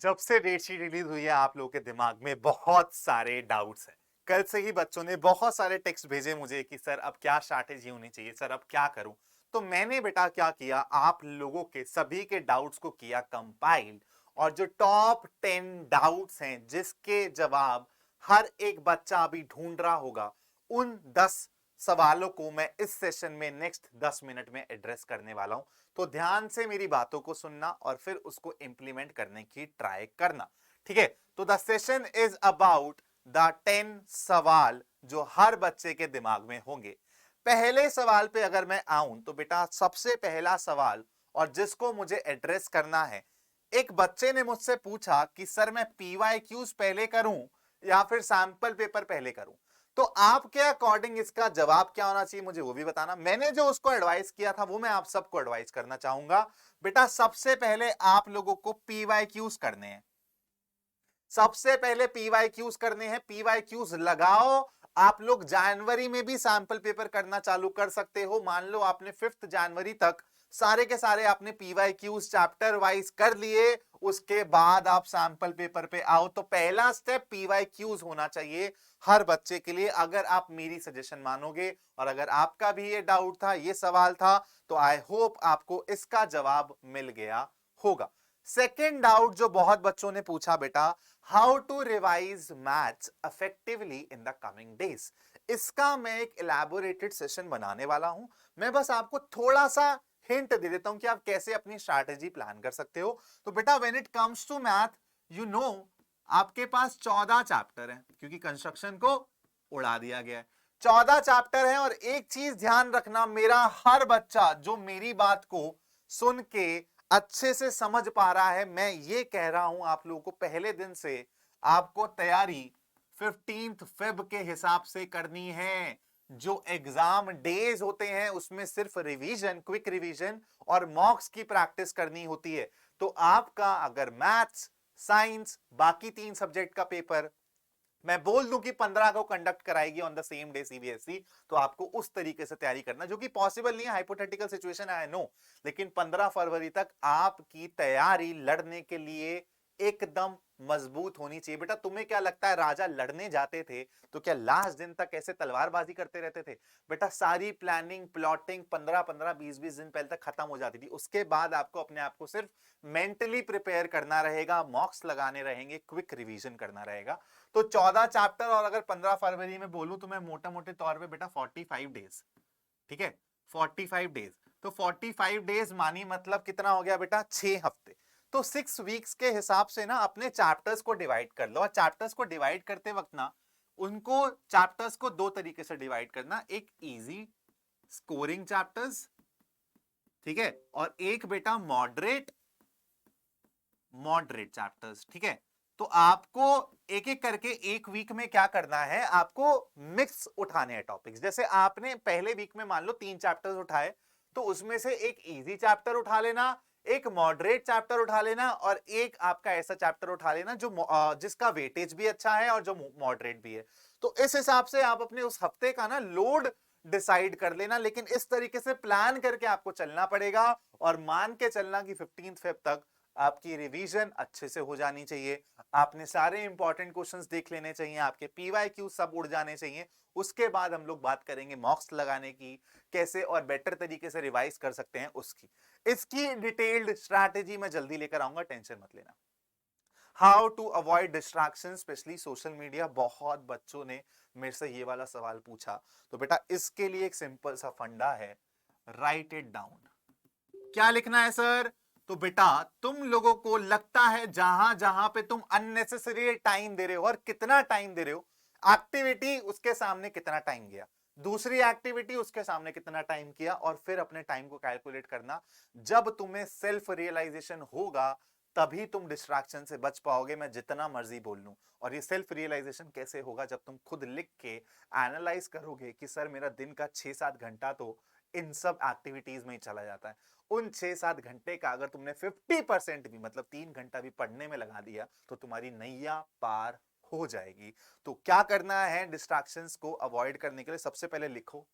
जब से date sheet release हुई है आप लोगों के दिमाग में बहुत सारे डाउट्स हैं। कल से ही बच्चों ने बहुत सारे टेक्स्ट भेजे मुझे कि सर अब क्या स्ट्रैटेजी होनी चाहिए, सर अब क्या करूं। तो मैंने बेटा क्या किया, आप लोगों के सभी के डाउट्स को किया कंपाइल, और जो टॉप 10 डाउट्स हैं जिसके जवाब हर एक बच्चा अभी ढूंढ रहा होगा, उन 10 सवालों को मैं इस सेशन में नेक्स्ट 10 मिनट में एड्रेस करने वाला हूं। तो ध्यान से मेरी बातों को सुनना और फिर उसको इंप्लीमेंट करने की ट्राई करना। ठीक है, तो the session is about the 10 सवाल जो हर बच्चे के दिमाग में होंगे। पहले सवाल पे अगर मैं आऊं तो बेटा सबसे पहला सवाल और जिसको मुझे एड्रेस करना है, एक बच्चे ने मुझसे पूछा कि सर मैं पीवाईक्यूज पहले करूं या फिर सैंपल पेपर पहले करूं। तो आपके अकॉर्डिंग इसका जवाब क्या होना चाहिए मुझे वो भी बताना। मैंने जो उसको एडवाइस किया था वो मैं आप सबको एडवाइस करना चाहूंगा। बेटा सबसे पहले आप लोगों को पीवाईक्यूज करने हैं, सबसे पहले पीवाईक्यूज करने हैं। पीवाईक्यूज लगाओ। आप लोग जनवरी में भी सैंपल पेपर करना चालू कर सकते हो। मान लो आपने 5 जनवरी तक सारे के सारे आपने पीवाईक्यूज चैप्टर वाइज कर लिए, उसके बाद आप सैंपल पेपर पे आओ। तो पहला स्टेप पीवाईक्यूज होना चाहिए हर बच्चे के लिए, अगर आप मेरी सजेशन मानोगे। और अगर आपका भी ये डाउट था, ये सवाल था, तो आई होप आपको इसका जवाब मिल गया होगा। सेकेंड डाउट जो बहुत बच्चों ने पूछा बेटा, how to revise maths effectively in the coming days. इसका मैं एक इलैबोरेटेड सेशन बनाने वाला हूं। मैं बस आपको थोड़ा सा हिंट दे देता हूं कि आप कैसे अपनी स्ट्रैटेजी प्लान कर सकते हो। तो बेटा when it comes to math, you know आपके पास 14 चैप्टर हैं क्योंकि कंस्ट्रक्शन को उड़ा दिया गया है। 14 चैप्टर हैं और एक चीज ध्यान रखना, मेरा हर बच्चा जो मेरी बात को सुन के अच्छे से समझ पा रहा है, मैं ये कह रहा हूं आप लोगों को पहले दिन से आपको तैयारी 15 फेब के हिसाब से करनी है। जो एग्जाम डेज होते हैं उसमें सिर्फ रिवीजन, क्विक रिवीजन और मॉक्स की प्रैक्टिस करनी होती है। तो आपका अगर मैथ्स, साइंस, बाकी 3 सब्जेक्ट का पेपर मैं बोल दूं कि 15 को कंडक्ट कराएगी on the same day CBSE, तो आपको उस तरीके से तैयारी करना, जो कि पॉसिबल नहीं है, हाइपोथेटिकल सिचुएशन आई नो। लेकिन 15 फरवरी तक आपकी तैयारी लड़ने के लिए एकदम मजबूत होनी चाहिए। बेटा तुम्हें क्या लगता है राजा लड़ने जाते थे तो क्या लास्ट दिन तक ऐसे तलवारबाजी करते रहते थे? बेटा सारी प्लानिंग प्लॉटिंग 15-15 20-20 दिन पहले तक खत्म हो जाती थी। उसके बाद आपको अपने आप को सिर्फ मेंटली प्रिपेयर करना रहेगा, मॉक्स लगाने रहेंगे, क्विक रिवीजन करना रहेगा। तो 14 चैप्टर, और अगर 15 फरवरी में बोलूं तो मैं मोटा मोटे तौर पे बेटा 45 डेज, ठीक है 45 डेज। तो 45 डेज मानी मतलब कितना हो गया बेटा, 6 हफ्ते। तो 6 वीक्स के हिसाब से ना अपने चैप्टर्स को डिवाइड कर लो। और चैप्टर्स को डिवाइड करते वक्त ना उनको चैप्टर्स को 2 तरीके से डिवाइड करना, एक इजी स्कोरिंग चैप्टर्स, ठीक है, और एक बेटा मॉडरेट मॉडरेट चैप्टर्स, ठीक है। तो आपको एक एक करके एक वीक में क्या करना है, आपको मिक्स उठाने हैं टॉपिक्स। जैसे आपने पहले वीक में मान लो 3 चैप्टर्स उठाए, तो उसमें से एक इजी चैप्टर उठा लेना, एक मॉडरेट चैप्टर उठा लेना, और एक आपका ऐसा चैप्टर उठा लेना जो जिसका वेटेज भी अच्छा है और जो मॉडरेट भी है। तो इस हिसाब से आप अपने उस हफ्ते का ना लोड डिसाइड कर लेना। लेकिन इस तरीके से प्लान करके आपको चलना पड़ेगा, और मान के चलना कि 15 फेब तक आपकी रिवीजन अच्छे से हो जानी चाहिए। आपने सारे इंपॉर्टेंट क्वेश्चंस देख लेने चाहिए, आपके पीवाईक्यू सब उड़ जाने चाहिए। उसके बाद हम लोग बात करेंगे मॉक्स लगाने की, कैसे और बेटर तरीके से रिवाइज कर सकते हैं उसकी। इसकी डिटेल्ड स्ट्रैटेजी मैं जल्दी लेकर आऊंगा, टेंशन मत लेना। How to avoid distraction specially social media, बहुत बच्चों ने मेरे से ये वाला सवाल पूछा। तो बेटा इसके लिए एक सिंपल सा फंडा है, राइट इट डाउन। क्या लिखना है सर? तो बेटा तुम लोगों को लगता है जहां जहां पे तुम अननेसेसरी टाइम दे रहे हो, और कितना टाइम दे रहे हो, एक्टिविटी उसके सामने कितना टाइम गया, दूसरी एक्टिविटी उसके सामने कितना टाइम किया, और फिर अपने टाइम को कैलकुलेट करना। जब तुम्हें सेल्फ रियलाइजेशन होगा तभी तुम डिस्ट्रैक्शन से बच पाओगे, मैं जितना मर्जी बोल लूं। और ये सेल्फ रियलाइजेशन कैसे होगा, जब तुम खुद लिख के एनालाइज करोगे कि सर मेरा दिन का 6-7 घंटा तो इन सब एक्टिविटीज में ही चला जाता है। उन 6-7 घंटे का अगर तुमने 50% भी, मतलब 3 घंटा भी पढ़ने में लगा दिया, तो तुम्हारी नैया पार हो जाएगी। तो क्या करना है डिस्ट्रैक्शंस को अवॉइड करने के लिए, सबसे पहले लिखो,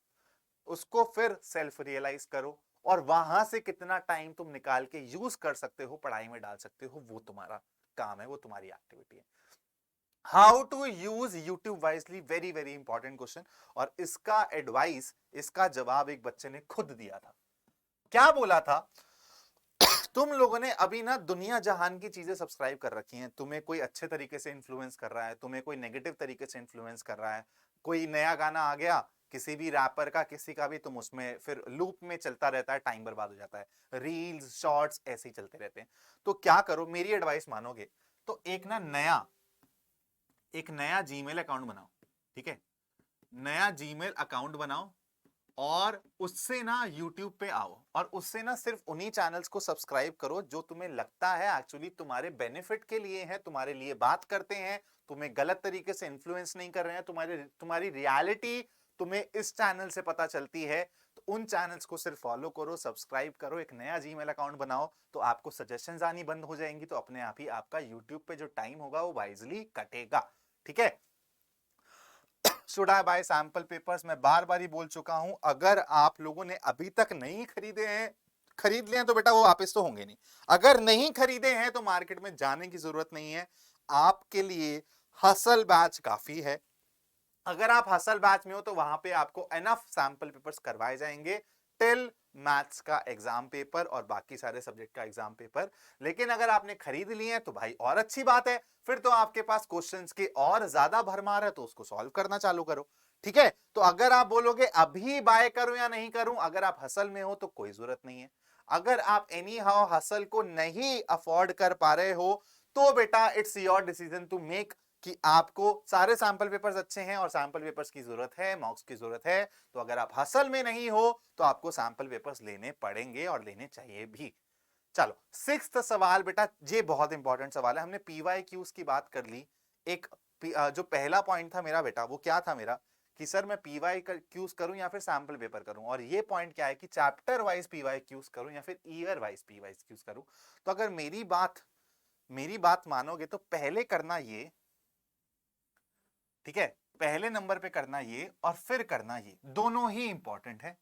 उसको फिर सेल्फ रियलाइज करो, और वहां से कितना टाइम तुम निकाल के यूज कर सकते हो, पढ़ाई में डाल सकते हो, वो तुम्हारा काम है, वो तुम्हारी एक्टिविटी है। How to use YouTube wisely, very very important question. और इसका एडवाइस, इसका जवाब एक बच्चे ने खुद दिया था। क्या बोला था? तुम लोगों ने अभी ना दुनिया जहान की चीजें सब्सक्राइब कर रखी हैं, तुम्हें कोई अच्छे तरीके से इन्फ्लुएंस कर रहा है, तुम्हें कोई नेगेटिव तरीके से इन्फ्लुएंस कर रहा है, कोई नया गाना आ गया किसी भी रैपर का, किसी का भी, तुम उसमें फिर लूप में चलता रहता है, टाइम बर्बाद हो जाता है, रील्स शॉर्ट्स ऐसे ही चलते रहते हैं। तो क्या करो, मेरी एडवाइस मानोगे तो एक नया जीमेल अकाउंट बनाओ, ठीक है? नया जीमेल अकाउंट बनाओ और उससे ना YouTube पे आओ, और उससे ना सिर्फ उन्हीं चैनल्स को सब्सक्राइब करो जो तुम्हें लगता है एक्चुअली तुम्हारे बेनिफिट के लिए है, तुम्हारे लिए बात करते हैं, तुम्हें गलत तरीके से इन्फ्लुएंस नहीं कर रहे हैं, तुम्हारी रियलिटी तुम्हें इस चैनल से पता चलती है, तो उन चैनल्स को सिर्फ फॉलो करो, सब्सक्राइब करो, एक नया जीमेल अकाउंट बनाओ, तो आपको सजेशंस आनी बंद हो जाएंगी, तो अपने आप ही आपका यूट्यूब पे जो टाइम होगा वो वाइजली कटेगा, ठीक है? Should I bye sample papers? मैं बार बार ही बोल चुका हूं, अगर आप लोगों ने अभी तक नहीं खरीदे हैं, खरीद लिए हैं तो बेटा वो वापस तो होंगे नहीं। अगर नहीं खरीदे हैं तो मार्केट में जाने की जरूरत नहीं है, आपके लिए हसल बैच काफी है। अगर आप हसल बैच में हो तो वहां पे आपको एनफ सैंपल पेपर्स करवाए जाएंगे टिल मैथ्स का एग्जाम पेपर और बाकी सारे सब्जेक्ट का एग्जाम पेपर। लेकिन अगर आपने खरीद लिए हैं तो भाई और अच्छी बात है, फिर तो आपके पास क्वेश्चंस के और ज्यादा भरमार है, तो उसको सॉल्व करना चालू करो, ठीक है? तो अगर आप बोलोगे अभी बाय करूं या नहीं करूं, अगर आप हसल में हो तो कोई जरूरत नहीं है। अगर आप एनी हाउ हसल को नहीं अफोर्ड कर पा रहे हो तो बेटा it's your decision to make कि आपको सारे सैंपल पेपर्स अच्छे हैं और सैंपल पेपर्स की जरूरत है, मॉक्स की जरूरत है। तो अगर आप हसल में नहीं हो तो आपको सैंपल पेपर्स लेने पड़ेंगे और लेने चाहिए भी। चलो सिक्स्थ सवाल बेटा, ये बहुत इंपॉर्टेंट सवाल है। हमने पीवाई क्यूज की बात कर ली। एक जो पहला पॉइंट था मेरा बेटा, वो क्या था मेरा कि सर मैं पीवाई क्यूज करूं या फिर सैंपल पेपर करूं, और ये पॉइंट क्या है कि चैप्टर वाइज पीवाई क्यूज करूं या फिर ईयर वाइज पीवाई क्यूज करूं। तो अगर मेरी बात मानोगे तो पहले करना ये, ठीक है? पहले नंबर पे करना ये और फिर करना ये, दोनों ही इंपॉर्टेंट है,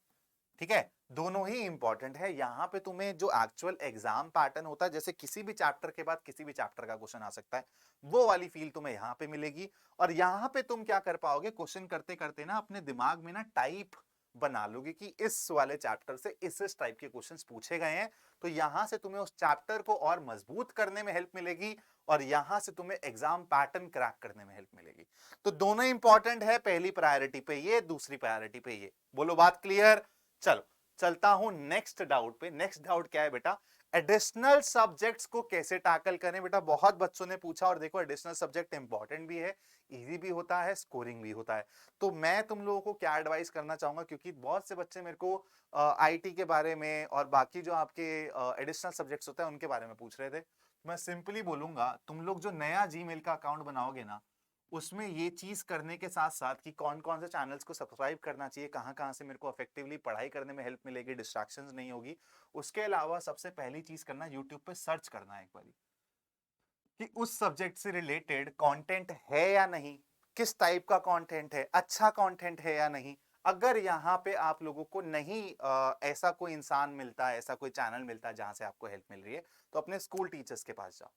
ठीक है? दोनों ही इंपॉर्टेंट है। यहां पे तुम्हें जो एक्चुअल एग्जाम पैटर्न होता है, जैसे किसी भी चैप्टर के बाद किसी भी चैप्टर का क्वेश्चन आ सकता है, वो वाली फील तुम्हें यहां पे मिलेगी। और यहां पे तुम क्या कर पाओगे, क्वेश्चन करते करते ना अपने दिमाग में ना टाइप बना लोगे कि इस वाले चैप्टर से इस टाइप के क्वेश्चंस पूछे गए हैं, तो यहां से तुम्हें उस चैप्टर को और मजबूत करने में हेल्प मिलेगी और यहां से तुम्हें एग्जाम पैटर्न क्रैक करने में हेल्प मिलेगी। तो दोनों इंपॉर्टेंट है, पहली प्रायोरिटी पे ये, दूसरी प्रायोरिटी पे ये। बोलो बात क्लियर? चलो चलता हूं नेक्स्ट डाउट पे। नेक्स्ट डाउट क्या है बेटा, एडिशनल सब्जेक्ट्स को कैसे टैकल करें? बेटा बहुत बच्चों ने पूछा, और देखो एडिशनल सब्जेक्ट इंपॉर्टेंट भी है, इजी भी होता है, स्कोरिंग भी होता है। तो मैं तुम लोगों को क्या एडवाइस करना चाहूंगा, क्योंकि बहुत से बच्चे मेरे को आईटी के बारे में और बाकी जो आपके एडिशनल सब्जेक्ट्स होते हैं उनके बारे में पूछ रहे थे। मैं सिंपली बोलूंगा, तुम लोग जो नया जीमेल का अकाउंट बनाओगे ना, उसमें ये चीज करने के साथ साथ कि कौन कौन से चैनल्स को सब्सक्राइब करना चाहिए, कहाँ कहाँ से मेरे को इफेक्टिवली पढ़ाई करने में हेल्प मिलेगी, डिस्ट्रैक्शंस नहीं होगी। उसके अलावा सबसे पहली चीज करना, यूट्यूब पे सर्च करना है एक बारी कि उस सब्जेक्ट से रिलेटेड कंटेंट है या नहीं, किस टाइप का कंटेंट है, अच्छा कंटेंट है या नहीं। अगर यहाँ पे आप लोगों को नहीं ऐसा कोई इंसान मिलता है, ऐसा कोई चैनल मिलता है जहां से आपको हेल्प मिल रही है, तो अपने स्कूल टीचर्स के पास जाओ,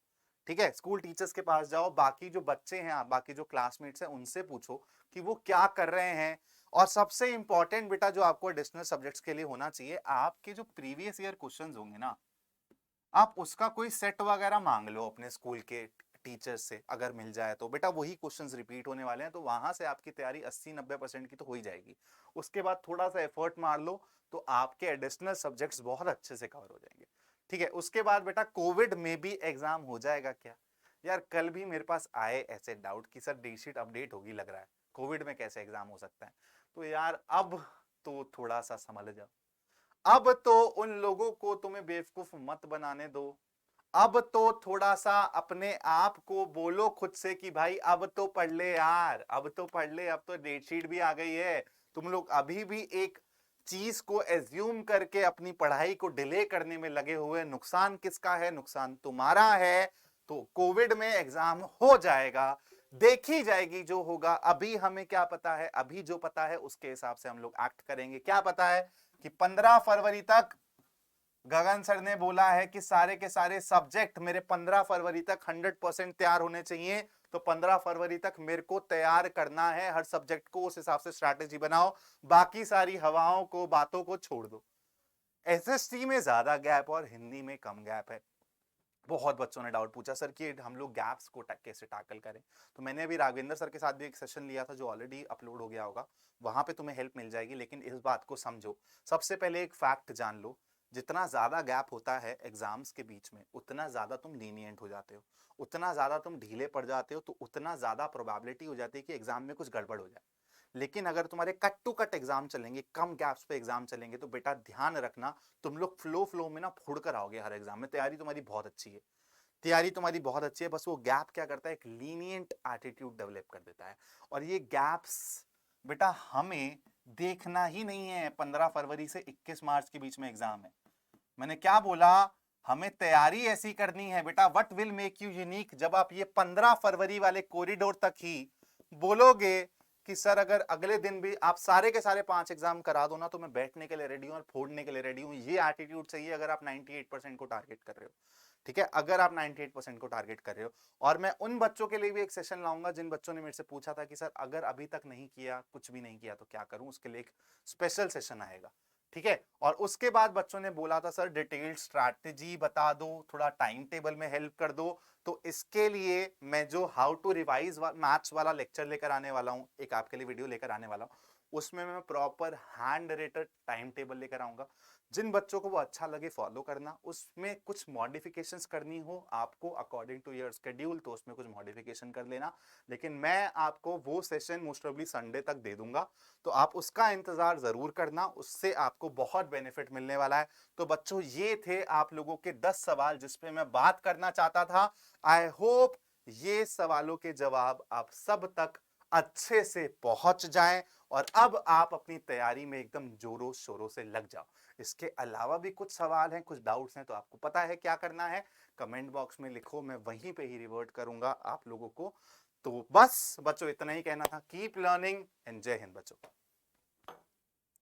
ठीक है? स्कूल टीचर्स के पास जाओ, बाकी जो बच्चे हैं, बाकी जो क्लासमेट्स हैं, उनसे पूछो कि वो क्या कर रहे हैं। और सबसे इंपॉर्टेंट बेटा जो आपको एडिशनल सब्जेक्ट्स के लिए होना चाहिए, आपके जो प्रीवियस ईयर क्वेश्चंस होंगे ना, आप उसका कोई सेट वगैरह मांग लो अपने स्कूल के टीचर्स से, अगर मिल जाए तो। बेटा वही क्वेश्चंस रिपीट होने वाले हैं, तो वहां से आपकी तैयारी 80-90% की तो हो ही जाएगी। उसके बाद थोड़ा सा एफर्ट मार लो तो आपके एडिशनल सब्जेक्ट्स बहुत अच्छे से कवर हो जाएंगे, ठीक है? उसके बाद बेटा कोविड में भी एग्जाम हो जाएगा क्या? यार कल भी मेरे पास आए ऐसे डाउट कि सर डेट शीट अपडेट होगी लग रहा है, कोविड में कैसे एग्जाम हो सकता है? तो यार अब तो थोड़ा सा समझ जाओ, अब तो उन लोगों को तुम्हें बेवकूफ मत बनाने दो। अब तो थोड़ा सा अपने आप को बोलो खुद से कि भाई अब तो पढ़ ले यार, अब तो पढ़ ले, अब तो डेट शीट भी आ गई है। तुम लोग अभी भी एक चीज को एज्यूम करके अपनी पढ़ाई को डिले करने में लगे हुए, नुकसान किसका है? नुकसान तुम्हारा है। तो कोविड में एग्जाम हो जाएगा, देखी जाएगी जो होगा। अभी हमें क्या पता है? अभी जो पता है उसके हिसाब से हम लोग एक्ट करेंगे। क्या पता है? कि 15 फरवरी तक गगन सर ने बोला है कि सारे के सारे सब्जेक्ट मेरे 15 फरवरी तक 100% तैयार होने चाहिए। तो 15 फरवरी तक मेरे को तैयार करना है हर सब्जेक्ट को, उस हिसाब से स्ट्रैटेजी बनाओ, बाकी सारी हवाओं को, बातों को छोड़ दो। एसएसटी में ज्यादा गैप और हिंदी में कम गैप है। बहुत बच्चों ने डाउट पूछा सर कि हम लोग गैप्स को कैसे टैकल करें। तो मैंने अभी राघवेंद्र सर के साथ भी एक सेशन लिया था जो ऑलरेडी अपलोड हो गया होगा, वहां पे तुम्हें हेल्प मिल जाएगी। लेकिन इस बात को समझो, सबसे पहले एक फैक्ट जान लो, जितना ज्यादा गैप होता है एग्जाम्स के बीच में उतना ज्यादा तुम लीनियंट हो जाते हो, उतना ज्यादा तुम ढीले पड़ जाते हो, तो उतना ज्यादा प्रोबेबिलिटी हो जाती है कि एग्जाम में कुछ गड़बड़ हो जाए। लेकिन अगर तुम्हारे कट टू कट एग्जाम चलेंगे, कम गैप्स पे एग्जाम चलेंगे, तो बेटा ध्यान रखना, तुम लोग फ्लो फ्लो में ना फुड़ कर आओगे हर एग्जाम में। तैयारी तुम्हारी बहुत अच्छी है, तैयारी तुम्हारी बहुत अच्छी है, बस वो गैप क्या करता है, एक लीनियंट एटीट्यूड डेवलप कर देता है। और ये गैप्स बेटा हमें देखना ही नहीं है। 15 फरवरी से 21 मार्च के बीच में एग्जाम है। मैंने क्या बोला, हमें तैयारी ऐसी करनी है बेटा, what will make you unique, जब आप ये 15 फरवरी वाले कॉरिडोर तक ही बोलोगे कि सर अगर अगले दिन भी आप सारे के सारे 5 एग्जाम करा दो ना, तो मैं बैठने के लिए रेडी हूं और फोड़ने के लिए रेडी हूं। ये एटीट्यूड चाहिए अगर आप 98% को टारगेट कर रहे हो। ठीक है, अगर आप 98% को टारगेट कर रहे हो। और मैं उन बच्चों के लिए भी एक सेशन लाऊंगा जिन बच्चों ने मेरे से पूछा था कि सर अगर अभी तक नहीं किया, कुछ भी नहीं किया तो क्या करूं, उसके लिए एक स्पेशल सेशन आएगा। ठीक है, और उसके बाद बच्चों ने बोला था सर डिटेल्ड स्ट्रैटेजी बता दो, थोड़ा टाइम टेबल में हेल्प कर दो। तो इसके लिए मैं जो हाउ टू रिवाइज मैथ्स वाला लेक्चर लेकर आने वाला हूं, एक आपके लिए वीडियो लेकर आने वाला हूं, उसमें मैं proper hand rated time table लेकर आऊंगा। जिन बच्चों को वो अच्छा लगे फॉलो करना, उसमें कुछ मॉडिफिकेशंस करनी हो आपको अकॉर्डिंग टू योर शेड्यूल तो उसमें कुछ मॉडिफिकेशन कर लेना। लेकिन मैं आपको वो सेशन मोस्ट प्रोबेबली संडे तक दे दूंगा, तो आप उसका इंतजार जरूर करना, उससे आपको बहुत बेनिफिट मिलने वाला है। तो बच्चों ये थे आप लोगों के 10 सवाल जिस पे मैं बात करना चाहता था। आई होप ये सवालों के जवाब आप सब तक अच्छे से पहुंच जाएं और अब आप अपनी तैयारी में एकदम जोरों शोरों से लग जाओ। इसके अलावा भी कुछ सवाल हैं, कुछ डाउट्स हैं, तो आपको पता है क्या करना है, कमेंट बॉक्स में लिखो, मैं वहीं पे ही रिवर्ट करूंगा आप लोगों को। तो बस बच्चों इतना ही कहना था। कीप लर्निंग एंड जय हिंद बच्चों।